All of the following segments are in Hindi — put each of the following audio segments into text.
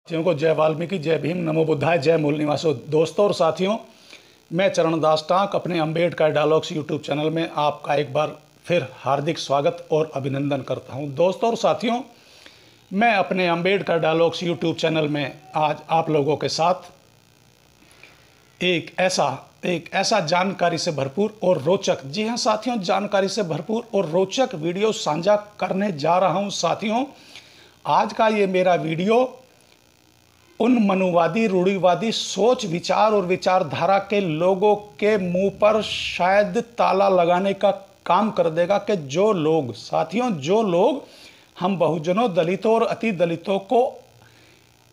साथियों को जय वाल्मीकि, जय भीम, नमो बुद्धाय, जय मूल निवासो। दोस्तों और साथियों, मैं चरणदास टांक अपने अम्बेडकर डायलॉग्स यूट्यूब चैनल में आपका एक बार फिर हार्दिक स्वागत और अभिनंदन करता हूं। दोस्तों और साथियों, मैं अपने अम्बेडकर डायलॉग्स यूट्यूब चैनल में आज आप लोगों के साथ एक ऐसा जानकारी से भरपूर और रोचक, जी हाँ साथियों, जानकारी से भरपूर और रोचक वीडियो साझा करने जा रहा हूं। साथियों, आज का ये मेरा वीडियो उन मनुवादी, रूढ़िवादी सोच, विचार और विचारधारा के लोगों के मुंह पर शायद ताला लगाने का काम कर देगा कि जो लोग, साथियों, जो लोग हम बहुजनों, दलितों और अति दलितों को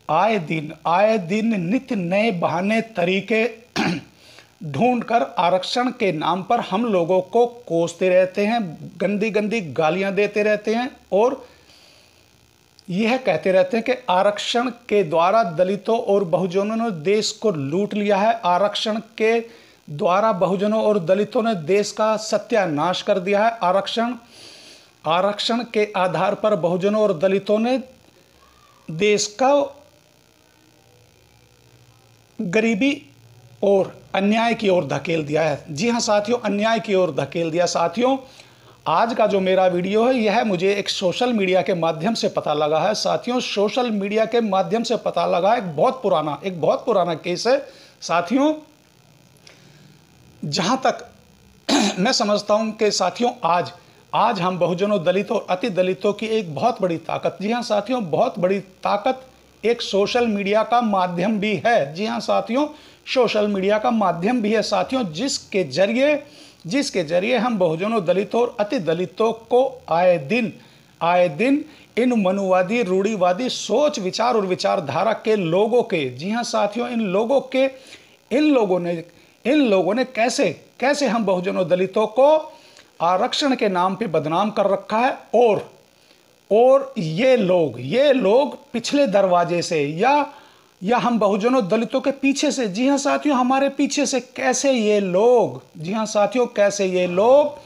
आए दिन नित्य नए बहाने, तरीके ढूंढकर आरक्षण के नाम पर हम लोगों को कोसते रहते हैं, गंदी गंदी गालियां देते रहते हैं और यह कहते रहते हैं कि आरक्षण के द्वारा दलितों और बहुजनों ने देश को लूट लिया है, आरक्षण के द्वारा बहुजनों और दलितों ने देश का सत्यानाश कर दिया है, आरक्षण के आधार पर बहुजनों और दलितों ने देश का गरीबी और अन्याय की ओर धकेल दिया है। जी हाँ साथियों, अन्याय की ओर धकेल दिया। साथियों, आज का जो मेरा वीडियो है यह मुझे एक सोशल मीडिया के माध्यम से पता लगा है। साथियों, सोशल मीडिया के माध्यम से पता लगा, एक बहुत पुराना केस है। साथियों, जहां तक मैं समझता हूं कि साथियों, आज हम बहुजनों, दलितों और अति दलितों की एक बहुत बड़ी ताकत, जी हाँ साथियों, बहुत बड़ी ताकत एक सोशल मीडिया का माध्यम भी है। जी हाँ साथियों, सोशल मीडिया का माध्यम भी है साथियों, जिसके जरिए हम बहुजनों, दलितों और अति दलितों को आए दिन इन मनुवादी, रूढ़िवादी सोच, विचार और विचारधारा के लोगों के, जी हाँ साथियों, इन लोगों ने कैसे हम बहुजनों, दलितों को आरक्षण के नाम पे बदनाम कर रखा है और ये लोग पिछले दरवाजे से या हम बहुजनों, दलितों के पीछे से, जी हाँ साथियों, हमारे पीछे से कैसे ये लोग, जी हाँ साथियों, कैसे ये लोग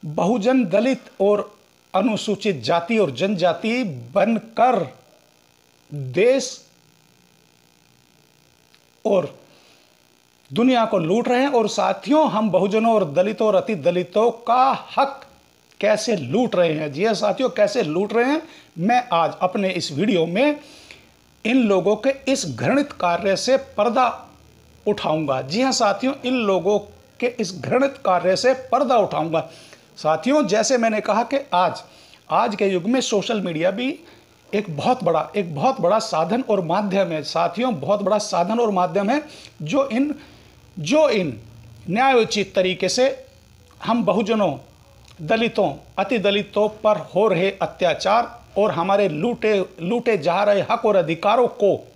बहुजन, दलित और अनुसूचित जाति और जनजाति बनकर देश और दुनिया को लूट रहे हैं। और साथियों, हम बहुजनों और दलितों और अति दलितों का हक कैसे लूट रहे हैं, जी हाँ साथियों, कैसे लूट रहे हैं, मैं आज अपने इस वीडियो में इन लोगों के इस घृणित कार्य से पर्दा उठाऊंगा। जी हाँ साथियों, इन लोगों के इस घृणित कार्य से पर्दा उठाऊंगा। साथियों, जैसे मैंने कहा कि आज के युग में सोशल मीडिया भी एक बहुत बड़ा साधन और माध्यम है। साथियों, बहुत बड़ा साधन और माध्यम है जो इन न्यायोचित तरीके से हम बहुजनों, दलितों, अति दलितों पर हो रहे अत्याचार और हमारे लूटे जा रहे हक और अधिकारों को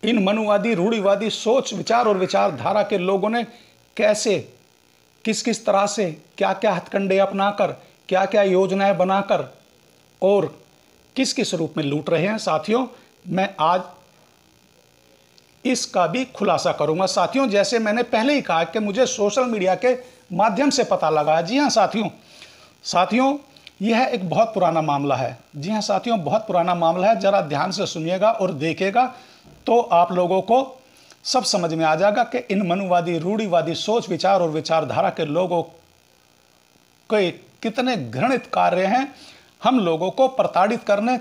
इन मनुवादी, रूढ़िवादी सोच, विचार और विचारधारा के लोगों ने कैसे, किस तरह से, क्या हथकंडे अपनाकर, क्या योजनाएं बनाकर और किस रूप में लूट रहे हैं। साथियों, मैं आज इसका भी खुलासा करूंगा। साथियों, जैसे मैंने पहले ही कहा कि मुझे सोशल मीडिया के माध्यम से पता लगा है। जी हाँ साथियों, यह एक बहुत पुराना मामला है। जी हाँ साथियों, बहुत पुराना मामला है। जरा ध्यान से सुनिएगा और देखिएगा तो आप लोगों को सब समझ में आ जाएगा कि इन मनुवादी, रूढ़िवादी सोच, विचार और विचारधारा के लोगों के कितने घृणित कार्य हैं हम लोगों को प्रताड़ित करने,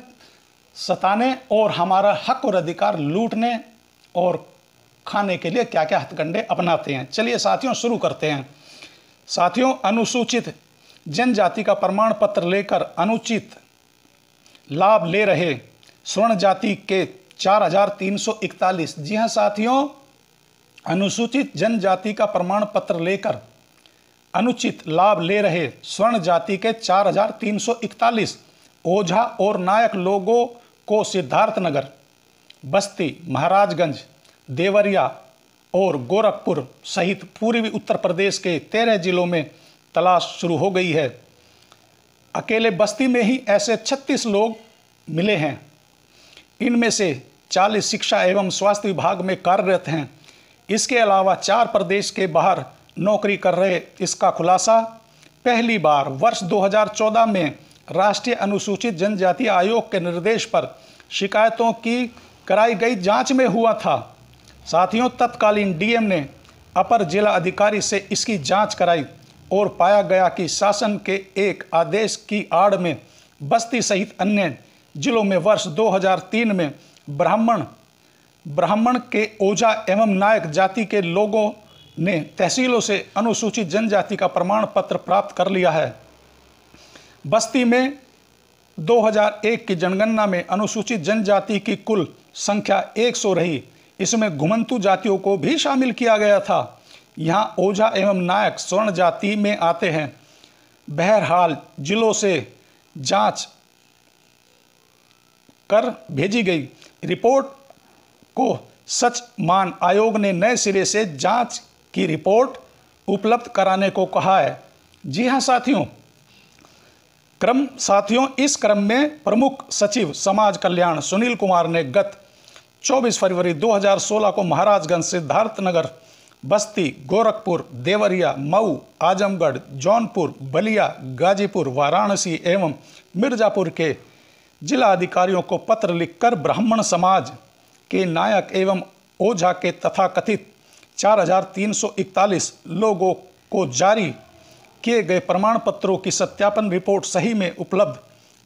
सताने और हमारा हक और अधिकार लूटने और खाने के लिए क्या हथकंडे अपनाते हैं। चलिए साथियों, शुरू करते हैं। साथियों, अनुसूचित जनजाति का प्रमाण पत्र लेकर अनुचित लाभ ले रहे स्वर्ण जाति के 4,341, जी हाँ साथियों, अनुसूचित जनजाति का प्रमाण पत्र लेकर अनुचित लाभ ले रहे स्वर्ण जाति के 4,341 ओझा और नायक लोगों को सिद्धार्थनगर, बस्ती, महाराजगंज, देवरिया और गोरखपुर सहित पूर्वी उत्तर प्रदेश के 13 जिलों में तलाश शुरू हो गई है। अकेले बस्ती में ही ऐसे 36 लोग मिले हैं। इनमें से 40 शिक्षा एवं स्वास्थ्य विभाग में कार्यरत हैं। इसके अलावा 4 प्रदेश के बाहर नौकरी कर रहे। इसका खुलासा पहली बार वर्ष 2014 में राष्ट्रीय अनुसूचित जनजाति आयोग के निर्देश पर शिकायतों की कराई गई जांच में हुआ था। साथियों, तत्कालीन डीएम ने अपर जिला अधिकारी से इसकी जांच कराई और पाया गया कि शासन के एक आदेश की आड़ में बस्ती सहित अन्य जिलों में वर्ष 2003 में ब्राह्मण के ओझा एवं नायक जाति के लोगों ने तहसीलों से अनुसूचित जनजाति का प्रमाण पत्र प्राप्त कर लिया है। बस्ती में 2001 की जनगणना में अनुसूचित जनजाति की कुल संख्या 100 रही। इसमें घुमंतु जातियों को भी शामिल किया गया था। यहाँ ओझा एवं नायक स्वर्ण जाति में आते हैं। बहरहाल जिलों से जांच कर भेजी गई रिपोर्ट को सच मान आयोग ने नए सिरे से जांच की रिपोर्ट उपलब्ध कराने को कहा है। जी हां साथियों, इस क्रम में प्रमुख सचिव समाज कल्याण सुनील कुमार ने गत 24 फरवरी 2016 को महाराजगंज, सिद्धार्थनगर, बस्ती, गोरखपुर, देवरिया, मऊ, आजमगढ़, जौनपुर, बलिया, गाजीपुर, वाराणसी एवं मिर्जापुर के जिला अधिकारियों को पत्र लिखकर ब्राह्मण समाज के नायक एवं ओझा के तथाकथित 4341 लोगों को जारी किए गए प्रमाण पत्रों की सत्यापन रिपोर्ट सही में उपलब्ध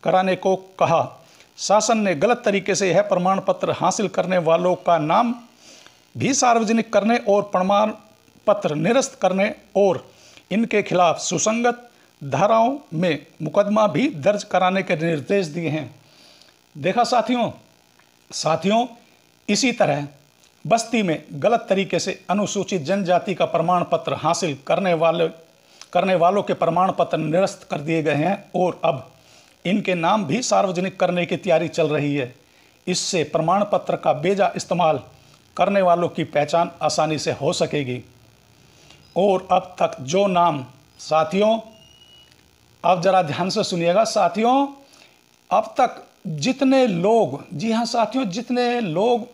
कराने को कहा। शासन ने गलत तरीके से यह प्रमाण पत्र हासिल करने वालों का नाम भी सार्वजनिक करने और प्रमाण पत्र निरस्त करने और इनके खिलाफ सुसंगत धाराओं में मुकदमा भी दर्ज कराने के निर्देश दिए हैं। देखा साथियों, इसी तरह बस्ती में गलत तरीके से अनुसूचित जनजाति का प्रमाण पत्र हासिल करने वालों के प्रमाण पत्र निरस्त कर दिए गए हैं और अब इनके नाम भी सार्वजनिक करने की तैयारी चल रही है। इससे प्रमाण पत्र का बेजा इस्तेमाल करने वालों की पहचान आसानी से हो सकेगी। और अब तक जो नाम, साथियों अब जरा ध्यान से सुनिएगा साथियों, अब तक जितने लोग, जी हाँ साथियों, जितने लोग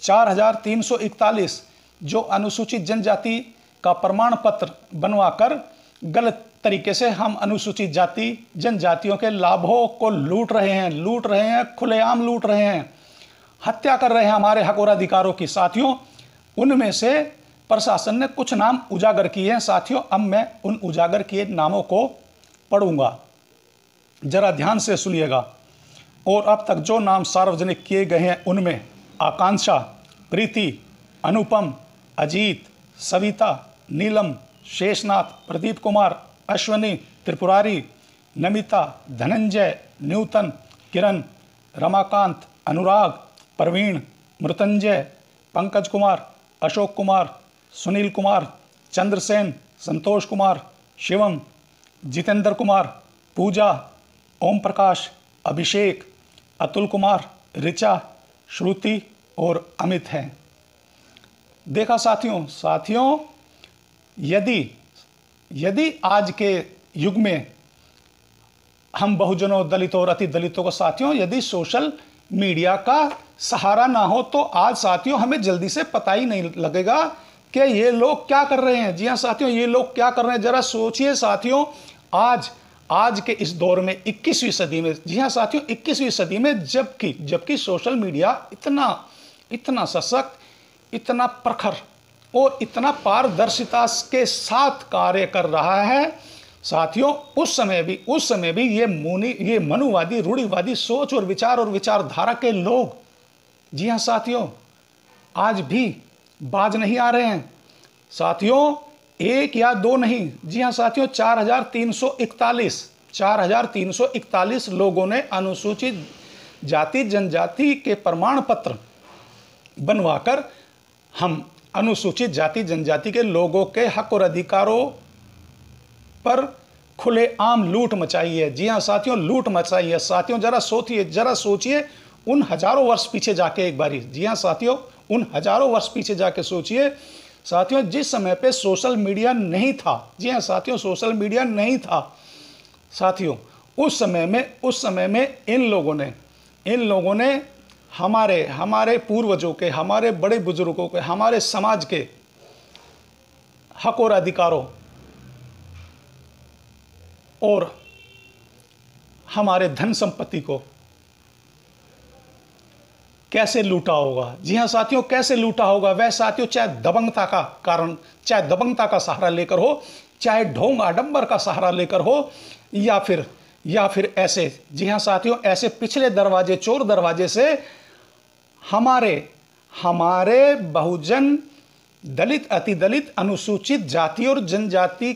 4341 जो अनुसूचित जनजाति का प्रमाण पत्र बनवाकर गलत तरीके से हम अनुसूचित जाति जनजातियों के लाभों को लूट रहे हैं, खुलेआम लूट रहे हैं, हत्या कर रहे हैं हमारे हक और अधिकारों की। साथियों, उनमें से प्रशासन ने कुछ नाम उजागर किए हैं। साथियों, अब मैं उन उजागर किए नामों को पढ़ूंगा, जरा ध्यान से सुनिएगा। और अब तक जो नाम सार्वजनिक किए गए हैं उनमें आकांक्षा, प्रीति, अनुपम, अजीत, सविता, नीलम, शेषनाथ, प्रदीप कुमार, अश्वनी, त्रिपुरारी, नमिता, धनंजय, न्यूतन, किरण, रमाकांत, अनुराग, प्रवीण, मृत्युंजय, पंकज कुमार, अशोक कुमार, सुनील कुमार, चंद्रसेन, संतोष कुमार, शिवम, जितेंद्र कुमार, पूजा, ओम प्रकाश, अभिषेक, अतुल कुमार, ऋचा, श्रुति और अमित हैं। देखा साथियों, यदि आज के युग में हम बहुजनों, दलितों और अति दलितों को साथियों, यदि सोशल मीडिया का सहारा ना हो तो आज साथियों हमें जल्दी से पता ही नहीं लगेगा कि ये लोग क्या कर रहे हैं। जी हाँ साथियों, ये लोग क्या कर रहे हैं, जरा सोचिए साथियों। आज के इस दौर में 21वीं सदी में, जी हाँ साथियों, 21वीं सदी में जबकि सोशल मीडिया इतना सशक्त, इतना प्रखर और इतना पारदर्शिता के साथ कार्य कर रहा है साथियों, उस समय भी ये मनुवादी, रूढ़िवादी सोच और विचारधारा के लोग, जी हाँ साथियों, आज भी बाज नहीं आ रहे हैं। साथियों, एक या दो नहीं, जी हाँ साथियों, 4341 लोगों ने अनुसूचित जाति जनजाति के प्रमाण पत्र बनवाकर हम अनुसूचित जाति जनजाति के लोगों के हक और अधिकारों पर खुलेआम लूट मचाई है। जी हाँ साथियों, लूट मचाई है। साथियों, जरा सोचिए उन हजारों वर्ष पीछे जाके एक बारी, जी हाँ साथियों, उन हजारों वर्ष पीछे जाके सोचिए साथियों, जिस समय पे सोशल मीडिया नहीं था, जी हाँ साथियों, सोशल मीडिया नहीं था साथियों, उस समय में इन लोगों ने हमारे पूर्वजों के, हमारे बड़े बुजुर्गों के, हमारे समाज के हक और अधिकारों और हमारे धन संपत्ति को कैसे लूटा होगा। जी हाँ साथियों, कैसे लूटा होगा वह साथियों चाहे दबंगता का कारण, चाहे दबंगता का सहारा लेकर हो, चाहे ढोंग आडंबर का सहारा लेकर हो, या फिर ऐसे, जी हाँ साथियों, ऐसे पिछले दरवाजे, चोर दरवाजे से हमारे बहुजन, दलित, अति दलित, अनुसूचित जाति और जनजाति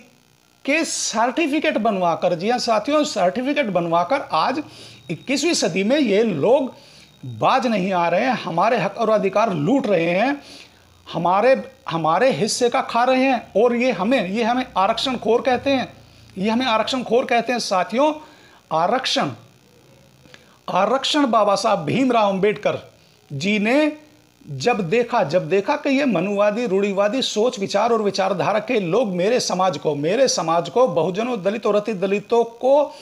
के सर्टिफिकेट बनवाकर, जी हाँ साथियों, सर्टिफिकेट बनवाकर आज 21वीं सदी में ये लोग बाज नहीं आ रहे हैं, हमारे हक और अधिकार लूट रहे हैं, हमारे हिस्से का खा रहे हैं, और ये हमें आरक्षण खोर कहते हैं, ये हमें आरक्षण खोर कहते हैं साथियों। आरक्षण बाबा साहब भीमराव अंबेडकर जी ने जब देखा कि ये मनुवादी, रूढ़िवादी सोच, विचार और विचारधारा के लोग मेरे समाज को, बहुजनों, दलित और अति दलितों को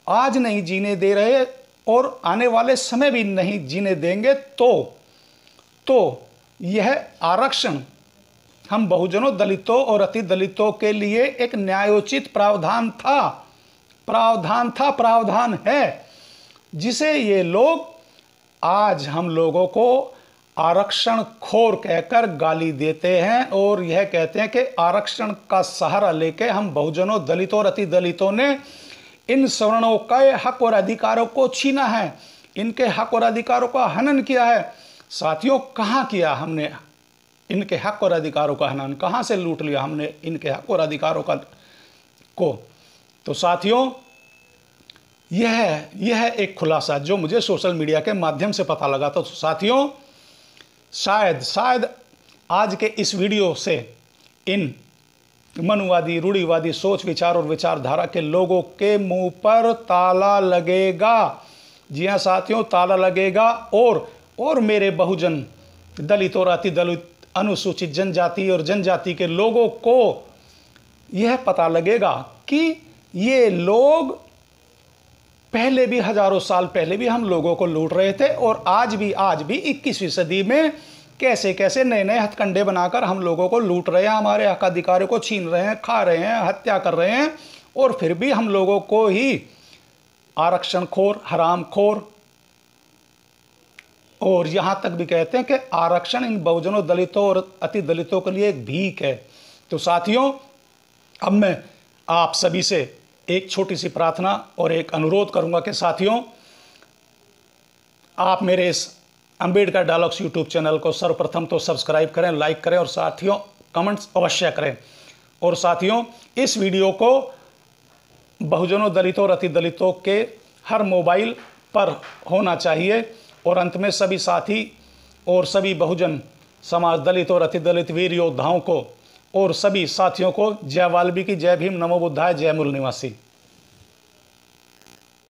आज नहीं जीने दे रहे और आने वाले समय भी नहीं जीने देंगे, तो यह आरक्षण हम बहुजनों, दलितों और अति दलितों के लिए एक न्यायोचित प्रावधान है, जिसे ये लोग आज हम लोगों को आरक्षण खोर कहकर गाली देते हैं और यह कहते हैं कि आरक्षण का सहारा लेके हम बहुजनों, दलितों और अति दलितों ने इन सवर्णों के हक और अधिकारों को छीना है, इनके हक और अधिकारों का हनन किया है। साथियों, कहाँ किया हमने इनके हक और अधिकारों का हनन? कहाँ से लूट लिया हमने इनके हक और अधिकारों को? तो साथियों, यह एक खुलासा जो मुझे सोशल मीडिया के माध्यम से पता लगा। तो साथियों, शायद आज के इस वीडियो से इन मनुवादी, रूढ़िवादी सोच, विचार और विचारधारा के लोगों के मुंह पर ताला लगेगा। जी हाँ साथियों, ताला लगेगा, और मेरे बहुजन, दलित और अति दलित, अनुसूचित जनजाति और जनजाति के लोगों को यह पता लगेगा कि ये लोग पहले भी, हजारों साल पहले भी हम लोगों को लूट रहे थे, और आज भी 21वीं सदी में कैसे नए हथकंडे बनाकर हम लोगों को लूट रहे हैं, हमारे हक अधिकारों को छीन रहे हैं, खा रहे हैं, हत्या कर रहे हैं, और फिर भी हम लोगों को ही आरक्षण खोर, हराम खोर, और यहां तक भी कहते हैं कि आरक्षण इन बहुजनों, दलितों और अति दलितों के लिए एक भीख है। तो साथियों, अब मैं आप सभी से एक छोटी सी प्रार्थना और एक अनुरोध करूंगा कि साथियों, आप मेरे इस अंबेडकर डायलॉग्स यूट्यूब चैनल को सर्वप्रथम तो सब्सक्राइब करें, लाइक करें, और साथियों कमेंट्स अवश्य करें। और साथियों, इस वीडियो को बहुजनों, दलितों और अति दलितों के हर मोबाइल पर होना चाहिए। और अंत में सभी साथी और सभी बहुजन समाज, दलित और अति दलित वीर योद्धाओं को और सभी साथियों को जय वाल्मीकि, जय भीम, नमो बुद्धाय, जय मूल निवासी।